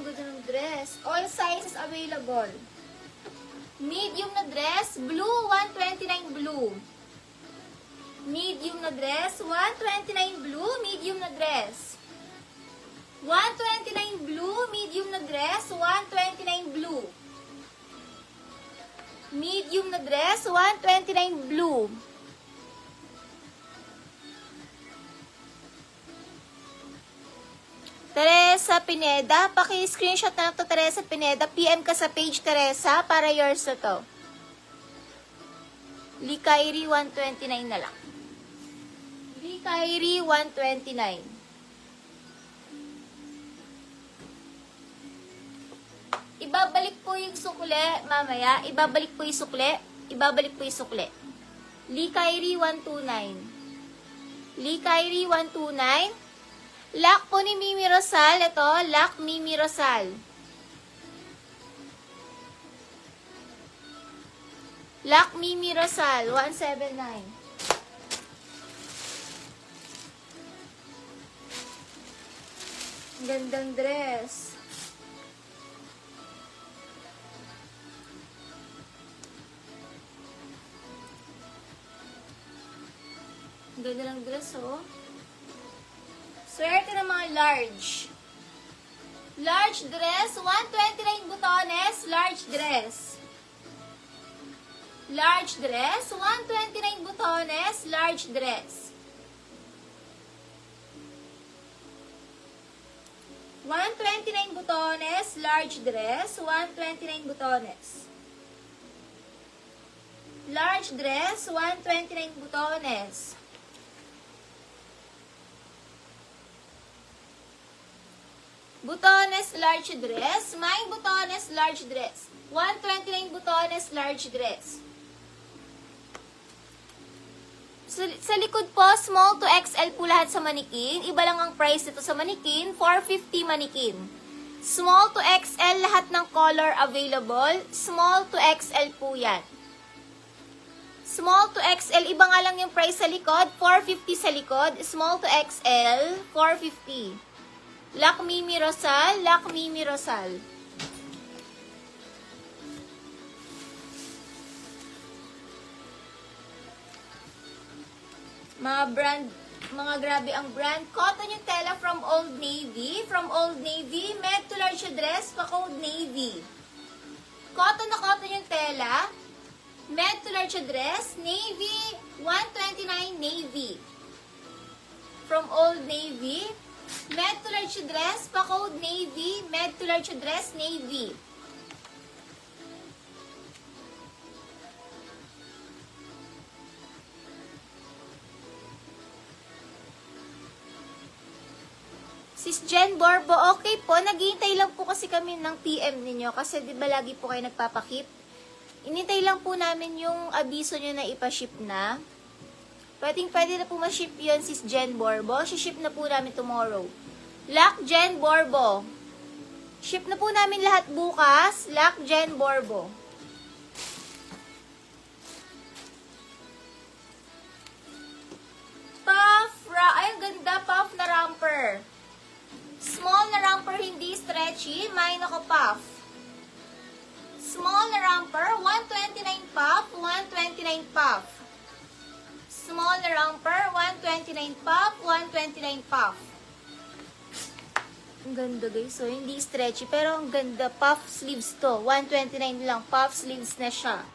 ganda ng dress. All sizes available. Medium na dress, blue, 129 blue. Medium na dress, 129 blue, medium na dress. 129 blue, medium na dress, 129 blue. Medium na dress, 129 blue. Teresa Pineda, paki-screenshot na lang to Teresa Pineda. PM ka sa page Teresa para yours na to. Lee Kyrie 129 na lang. Lee Kyrie 129. Ibabalik po yung sukle mamaya. Ibabalik po yung sukle. Ibabalik po yung sukle. Lee Kyrie 129. Lee Kyrie 129. Lock po ni Mimi Rosal. Ito, lock Mimi Rosal. Lock Mimi Rosal, 179. Gandang dress. Ganda ng dress, oh. Swerte ng mga large. Large dress, 129 butones, large dress. Large dress, 129 butones, large dress. 129 butones, large dress, 129 butones. Large dress, 129 butones. Butones, large dress. May butones, large dress. 129 butones, large dress. Sa likod po, small to XL po lahat sa manikin. Iba lang ang price nito sa manikin. 450 manikin. Small to XL lahat ng color available. Small to XL po yan. Small to XL, iba nga lang yung price sa likod. 450 sa likod. Small to XL, 450. Lock Mimi Rosal, Lock Mimi Rosal. Mga grabe ang brand. Cotton yung tela from Old Navy. From Old Navy, med to large dress, pa Old Navy. Cotton na cotton yung tela. Med to large dress, Navy, 129 Navy. From Old Navy. Med to large dress, pa-code Navy, med to large dress, Navy. Sis Jen Borbo, okay po, naghihintay lang po kasi kami ng PM ninyo kasi di ba lagi po kayo nagpapakip? Inintay lang po namin yung abiso nyo na ipaship na. Pwede na po ma-ship yun, sis Jen Borbo. Ship na po namin tomorrow. Lock Jen Borbo. Ship na po namin lahat bukas. Lock Jen Borbo. Puff. Ay, ganda. Puff na romper. Small na romper, hindi stretchy. Mine ako puff. Small na romper, 129 puff, 129 puff. Small na romper, 129 puff, 129 puff. Ang ganda guys. So, hindi stretchy. Pero ang ganda. Puff sleeves to. 129 lang. Puff sleeves na siya.